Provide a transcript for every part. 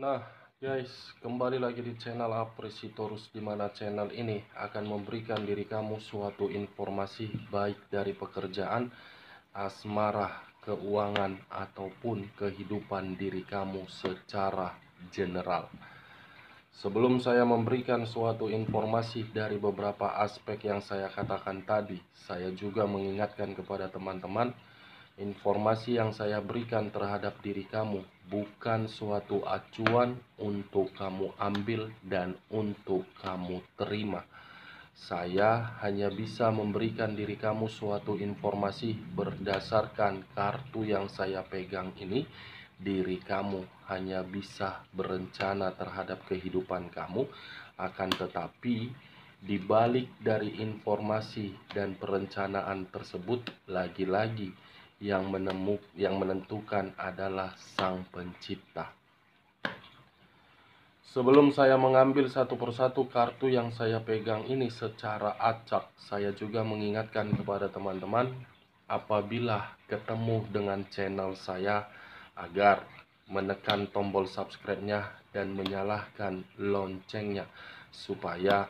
Nah, guys, kembali lagi di channel Apresitorus, di mana channel ini akan memberikan diri kamu suatu informasi baik dari pekerjaan, asmara, keuangan, ataupun kehidupan diri kamu secara general. Sebelum saya memberikan suatu informasi dari beberapa aspek yang saya katakan tadi, saya juga mengingatkan kepada teman-teman, informasi yang saya berikan terhadap diri kamu bukan suatu acuan untuk kamu ambil dan untuk kamu terima. Saya hanya bisa memberikan diri kamu suatu informasi berdasarkan kartu yang saya pegang ini. Diri kamu hanya bisa berencana terhadap kehidupan kamu, akan tetapi di balik dari informasi dan perencanaan tersebut, lagi-lagi yang menentukan adalah Sang Pencipta. Sebelum saya mengambil satu persatu kartu yang saya pegang ini secara acak, saya juga mengingatkan kepada teman-teman, apabila ketemu dengan channel saya, agar menekan tombol subscribe-nya dan menyalakan loncengnya, supaya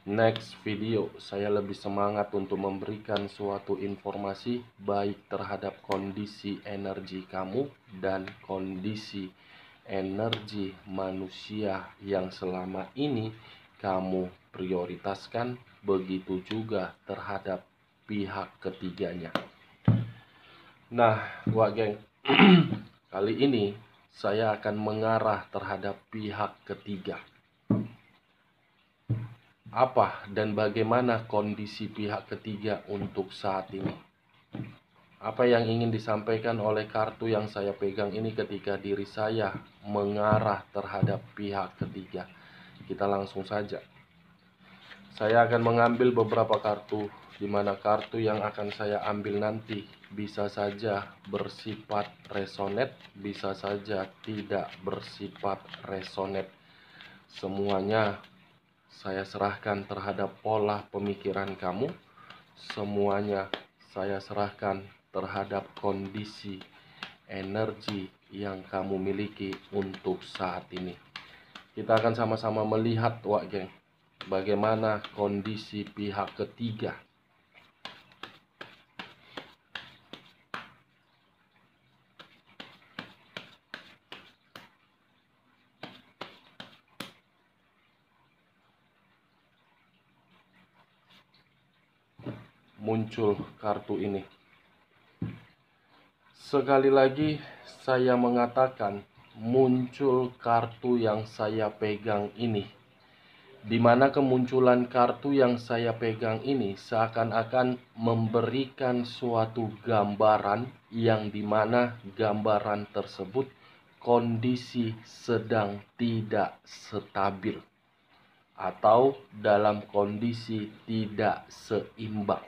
next video saya lebih semangat untuk memberikan suatu informasi baik terhadap kondisi energi kamu dan kondisi energi manusia yang selama ini kamu prioritaskan, begitu juga terhadap pihak ketiganya. Nah, wak geng, kali ini saya akan mengarah terhadap pihak ketiga. Apa dan bagaimana kondisi pihak ketiga untuk saat ini? Apa yang ingin disampaikan oleh kartu yang saya pegang ini ketika diri saya mengarah terhadap pihak ketiga? Kita langsung saja. Saya akan mengambil beberapa kartu, di mana kartu yang akan saya ambil nanti bisa saja bersifat resonate, bisa saja tidak bersifat resonate. Semuanya saya serahkan terhadap pola pemikiran kamu. Semuanya saya serahkan terhadap kondisi energi yang kamu miliki untuk saat ini. Kita akan sama-sama melihat, wak geng, bagaimana kondisi pihak ketiga. Muncul kartu ini. Sekali lagi saya mengatakan, muncul kartu yang saya pegang ini, di mana kemunculan kartu yang saya pegang ini seakan-akan memberikan suatu gambaran, yang dimana gambaran tersebut kondisi sedang tidak stabil atau dalam kondisi tidak seimbang.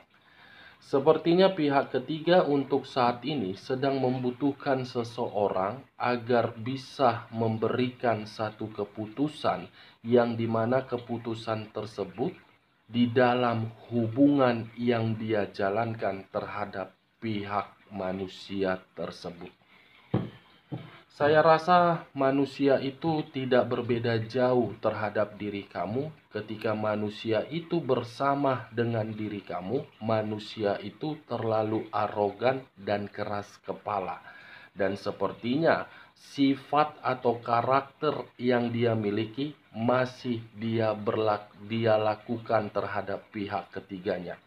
Sepertinya pihak ketiga untuk saat ini sedang membutuhkan seseorang agar bisa memberikan satu keputusan, yang dimana keputusan tersebut di dalam hubungan yang dia jalankan terhadap pihak manusia tersebut. Saya rasa manusia itu tidak berbeda jauh terhadap diri kamu. Ketika manusia itu bersama dengan diri kamu, manusia itu terlalu arogan dan keras kepala. Dan sepertinya sifat atau karakter yang dia miliki masih dia lakukan terhadap pihak ketiganya.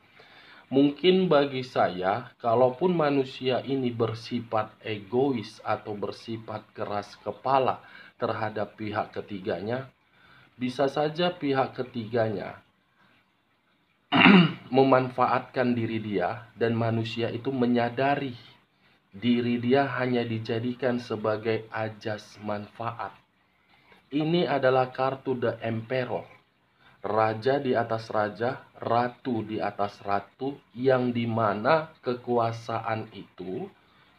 Mungkin bagi saya, kalaupun manusia ini bersifat egois atau bersifat keras kepala terhadap pihak ketiganya, bisa saja pihak ketiganya memanfaatkan diri dia, dan manusia itu menyadari diri dia hanya dijadikan sebagai ajas manfaat. Ini adalah kartu The Emperor. Raja di atas raja, ratu di atas ratu, yang dimana kekuasaan itu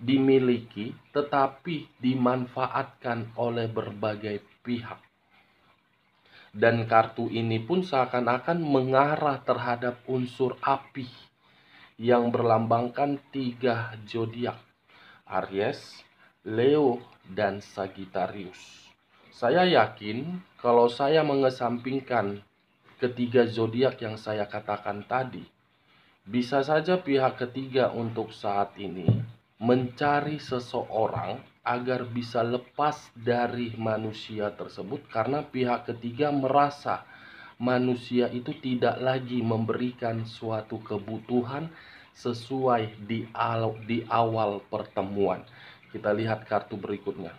dimiliki tetapi dimanfaatkan oleh berbagai pihak. Dan kartu ini pun seakan-akan mengarah terhadap unsur api yang berlambangkan 3 zodiak: Aries, Leo, dan Sagittarius. Saya yakin kalau saya mengesampingkan ketiga zodiak yang saya katakan tadi, bisa saja pihak ketiga untuk saat ini mencari seseorang agar bisa lepas dari manusia tersebut, karena pihak ketiga merasa manusia itu tidak lagi memberikan suatu kebutuhan sesuai di awal pertemuan. Kita lihat kartu berikutnya.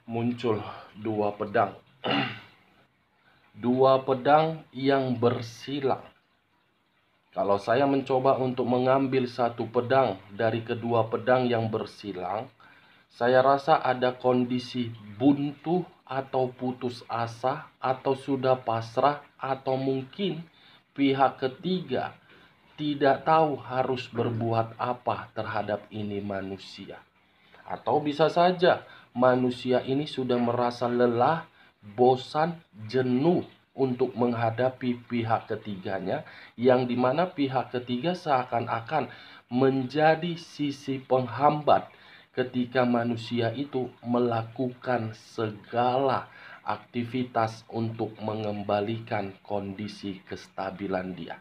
Muncul dua pedang. Dua pedang yang bersilang. Kalau saya mencoba untuk mengambil satu pedang dari kedua pedang yang bersilang, saya rasa ada kondisi buntu atau putus asa, atau sudah pasrah, atau mungkin pihak ketiga tidak tahu harus berbuat apa terhadap ini manusia. Atau bisa saja manusia ini sudah merasa lelah, bosan, jenuh untuk menghadapi pihak ketiganya, yang dimana pihak ketiga seakan-akan menjadi sisi penghambat ketika manusia itu melakukan segala aktivitas untuk mengembalikan kondisi kestabilan dia.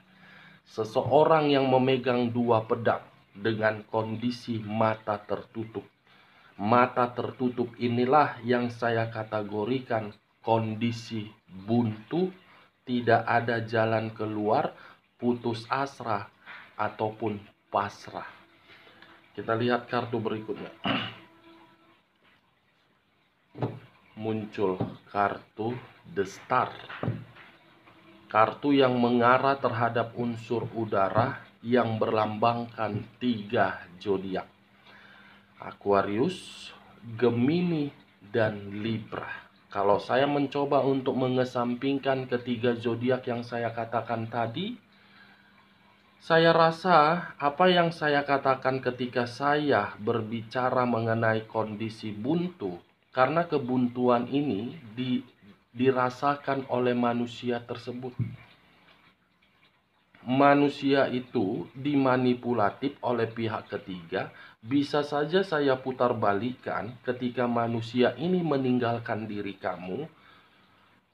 Seseorang yang memegang dua pedang dengan kondisi mata tertutup. Mata tertutup inilah yang saya kategorikan kondisi buntu, tidak ada jalan keluar, putus asa, ataupun pasrah. Kita lihat kartu berikutnya. Muncul kartu The Star. Kartu yang mengarah terhadap unsur udara yang berlambangkan 3 zodiak. Aquarius, Gemini, dan Libra. Kalau saya mencoba untuk mengesampingkan ketiga zodiak yang saya katakan tadi, saya rasa apa yang saya katakan ketika saya berbicara mengenai kondisi buntu, karena kebuntuan ini dirasakan oleh manusia tersebut. Manusia itu dimanipulatif oleh pihak ketiga. Bisa saja saya putar balikan ketika manusia ini meninggalkan diri kamu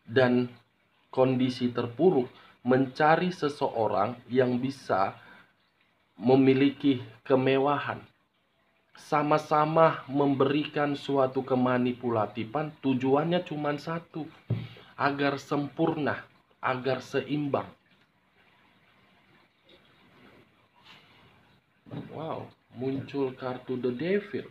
dan kondisi terpuruk, mencari seseorang yang bisa memiliki kemewahan, sama-sama memberikan suatu kemanipulatifan. Tujuannya cuma satu, agar sempurna, agar seimbang. Wow, muncul kartu The Devil.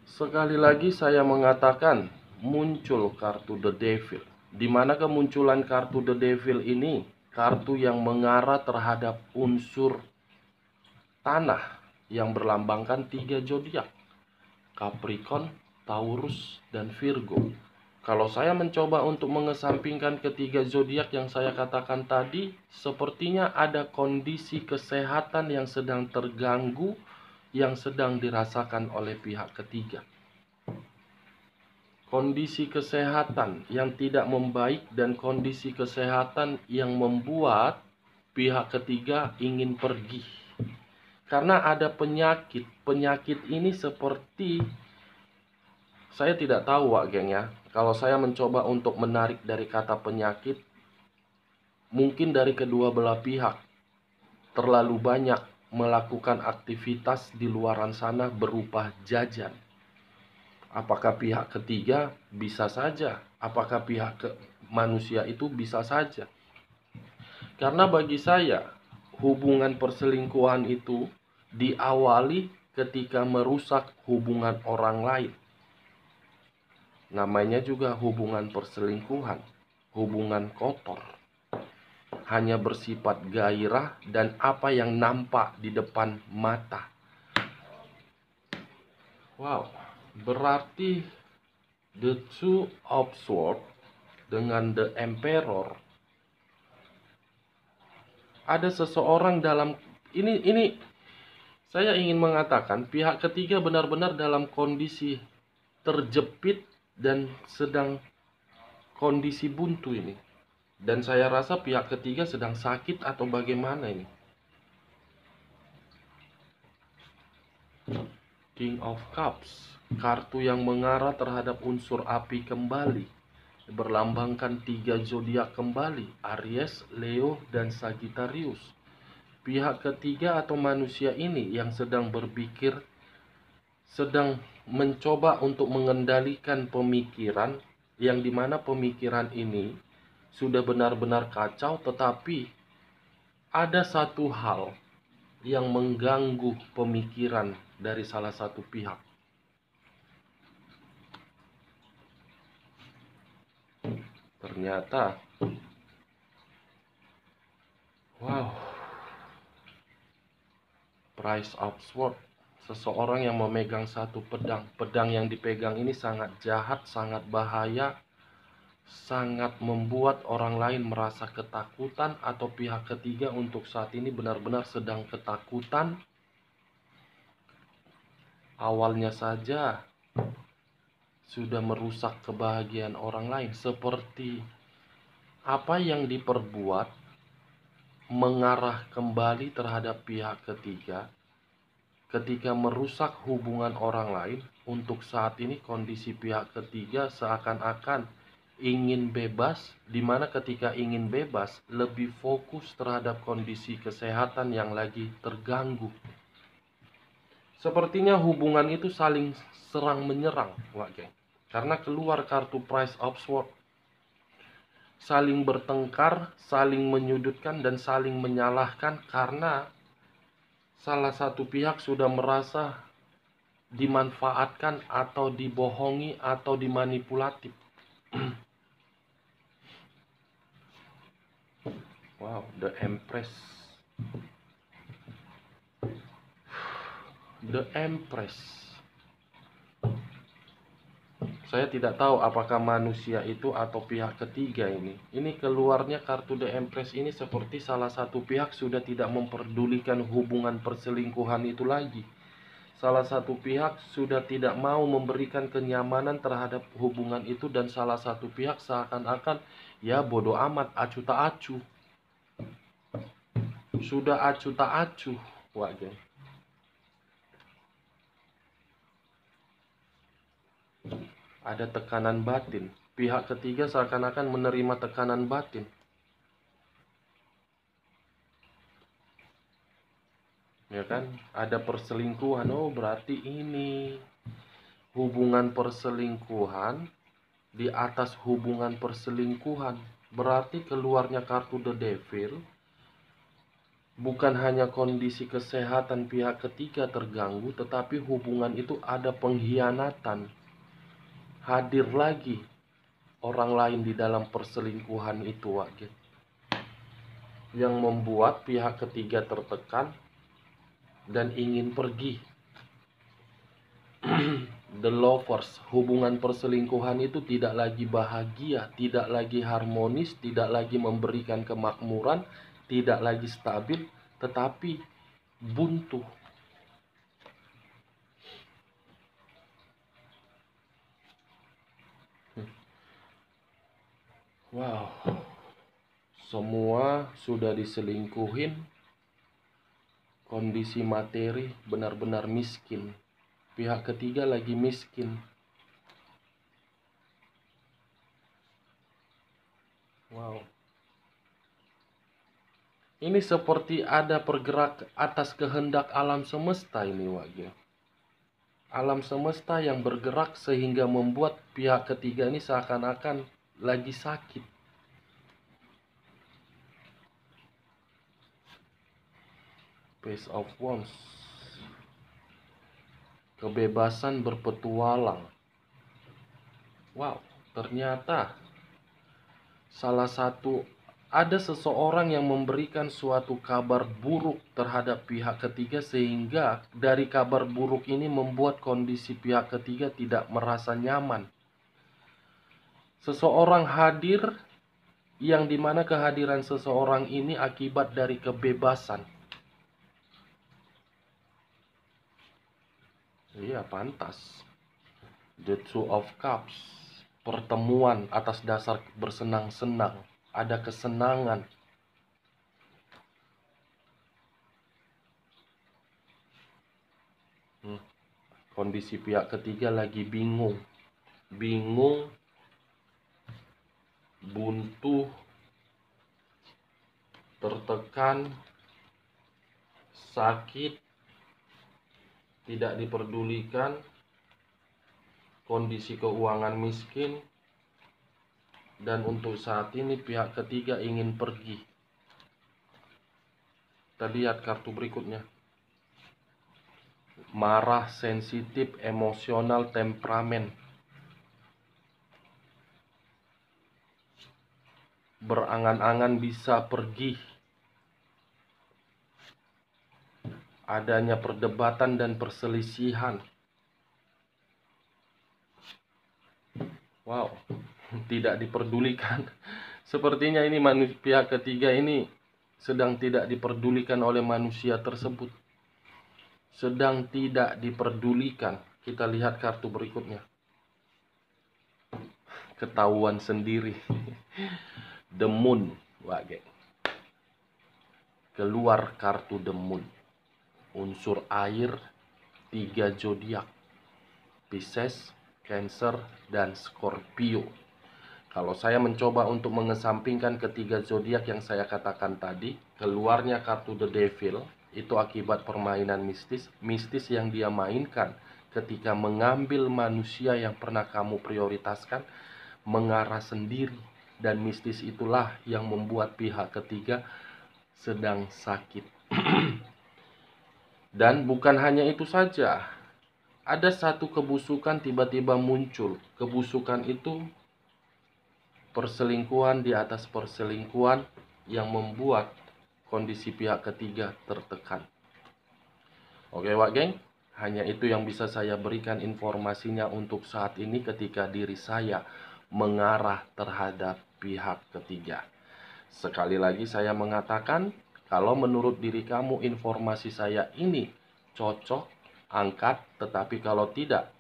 Sekali lagi saya mengatakan muncul kartu The Devil. Di mana kemunculan kartu The Devil ini? Kartu yang mengarah terhadap unsur tanah yang berlambangkan 3 zodiak: Capricorn, Taurus, dan Virgo. Kalau saya mencoba untuk mengesampingkan ketiga zodiak yang saya katakan tadi, sepertinya ada kondisi kesehatan yang sedang terganggu, yang sedang dirasakan oleh pihak ketiga. Kondisi kesehatan yang tidak membaik dan kondisi kesehatan yang membuat pihak ketiga ingin pergi. Karena ada penyakit. Penyakit ini seperti, saya tidak tahu Wak geng ya. Kalau saya mencoba untuk menarik dari kata penyakit, mungkin dari kedua belah pihak terlalu banyak melakukan aktivitas di luaran sana berupa jajan. Apakah pihak ketiga? Bisa saja. Apakah pihak manusia itu? Bisa saja. Karena bagi saya, hubungan perselingkuhan itu diawali ketika merusak hubungan orang lain. Namanya juga hubungan perselingkuhan, hubungan kotor. Hanya bersifat gairah dan apa yang nampak di depan mata. Wow, berarti The Two of Swords dengan The Emperor. Ada seseorang dalam ini saya ingin mengatakan pihak ketiga benar-benar dalam kondisi terjepit dan sedang kondisi buntu ini. Dan saya rasa pihak ketiga sedang sakit atau bagaimana ini. King of Cups, kartu yang mengarah terhadap unsur api kembali, berlambangkan 3 zodiak kembali, Aries, Leo, dan Sagittarius. Pihak ketiga atau manusia ini yang sedang berpikir, sedang mencoba untuk mengendalikan pemikiran, yang dimana pemikiran ini sudah benar-benar kacau, tetapi ada satu hal yang mengganggu pemikiran dari salah satu pihak. Ternyata, wow, Price of Sword, seseorang yang memegang satu pedang. Pedang yang dipegang ini sangat jahat, sangat bahaya, sangat membuat orang lain merasa ketakutan, atau pihak ketiga untuk saat ini benar-benar sedang ketakutan. Awalnya saja sudah merusak kebahagiaan orang lain, seperti apa yang diperbuat mengarah kembali terhadap pihak ketiga ketika merusak hubungan orang lain. Untuk saat ini kondisi pihak ketiga seakan-akan ingin bebas, dimana ketika ingin bebas lebih fokus terhadap kondisi kesehatan yang lagi terganggu. Sepertinya hubungan itu saling serang menyerang, Wak Geng. Karena keluar kartu Price of Sword, saling bertengkar, saling menyudutkan, dan saling menyalahkan karena salah satu pihak sudah merasa dimanfaatkan atau dibohongi atau dimanipulatif. Wow, the Empress. The Empress. Saya tidak tahu apakah manusia itu atau pihak ketiga ini. Ini keluarnya kartu The Empress ini seperti salah satu pihak sudah tidak memperdulikan hubungan perselingkuhan itu lagi. Salah satu pihak sudah tidak mau memberikan kenyamanan terhadap hubungan itu, dan salah satu pihak seakan-akan ya bodoh amat, acuh tak acuh. Sudah acuh tak acuh, Wak Geng. Ada tekanan batin. Pihak ketiga seakan-akan menerima tekanan batin. Ya kan? Ada perselingkuhan. Oh, berarti ini hubungan perselingkuhan di atas hubungan perselingkuhan. Berarti keluarnya kartu The Devil bukan hanya kondisi kesehatan pihak ketiga terganggu, tetapi hubungan itu ada pengkhianatan. Hadir lagi orang lain di dalam perselingkuhan itu, Wak, yang membuat pihak ketiga tertekan dan ingin pergi. The Lovers, hubungan perselingkuhan itu tidak lagi bahagia, tidak lagi harmonis, tidak lagi memberikan kemakmuran, tidak lagi stabil, tetapi buntu. Wow, semua sudah diselingkuhin, kondisi materi benar-benar miskin. Pihak ketiga lagi miskin. Wow. Ini seperti ada pergerak atas kehendak alam semesta ini, Wak. Alam semesta yang bergerak sehingga membuat pihak ketiga ini seakan-akan lagi sakit. Page of Wands. Kebebasan berpetualang. Wow, ternyata ada seseorang yang memberikan suatu kabar buruk terhadap pihak ketiga, sehingga dari kabar buruk ini membuat kondisi pihak ketiga tidak merasa nyaman. Seseorang hadir, yang dimana kehadiran seseorang ini akibat dari kebebasan. Iya, pantas. The Two of Cups, pertemuan atas dasar bersenang-senang. ada kesenangan. Kondisi pihak ketiga lagi bingung, buntu, tertekan, sakit, tidak diperdulikan, kondisi keuangan miskin, dan untuk saat ini pihak ketiga ingin pergi. Kita lihat kartu berikutnya. Marah, sensitif, emosional, temperamen. Berangan-angan bisa pergi. Adanya perdebatan dan perselisihan. Wow, tidak diperdulikan. Sepertinya ini pihak ketiga ini sedang tidak diperdulikan oleh manusia tersebut. Sedang tidak diperdulikan. Kita lihat kartu berikutnya. Ketahuan sendiri. The Moon, wah geng. Keluar kartu The Moon. Unsur air, 3 zodiak. Pisces, Cancer, dan Scorpio. Kalau saya mencoba untuk mengesampingkan ketiga zodiak yang saya katakan tadi, keluarnya kartu The Devil itu akibat permainan mistis yang dia mainkan ketika mengambil manusia yang pernah kamu prioritaskan, mengarah sendiri, dan mistis itulah yang membuat pihak ketiga sedang sakit. Dan bukan hanya itu saja, ada satu kebusukan tiba-tiba muncul. Kebusukan itu perselingkuhan di atas perselingkuhan yang membuat kondisi pihak ketiga tertekan. Oke Wak geng, hanya itu yang bisa saya berikan informasinya untuk saat ini ketika diri saya mengarah terhadap pihak ketiga. Sekali lagi saya mengatakan, kalau menurut diri kamu informasi saya ini cocok, angkat. Tetapi kalau tidak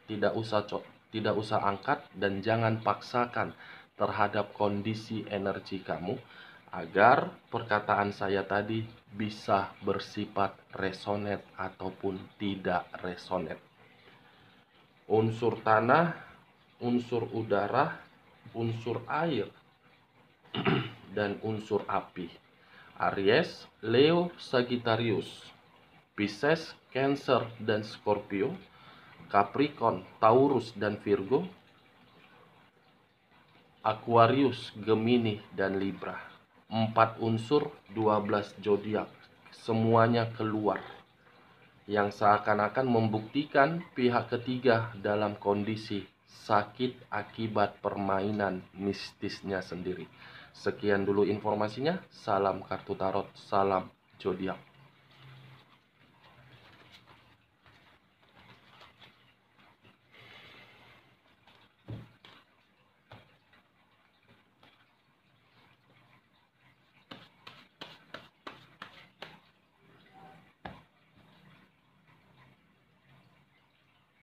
usah angkat, dan jangan paksakan terhadap kondisi energi kamu, agar perkataan saya tadi bisa bersifat resonate ataupun tidak resonate. Unsur tanah, unsur udara, unsur air, dan unsur api. Aries, Leo, Sagittarius, Pisces, Cancer, dan Scorpio, Capricorn, Taurus, dan Virgo, Aquarius, Gemini, dan Libra. 4 unsur, 12 zodiak. Semuanya keluar. Yang seakan-akan membuktikan pihak ketiga dalam kondisi sakit akibat permainan mistisnya sendiri. Sekian dulu informasinya. Salam kartu tarot, salam zodiak.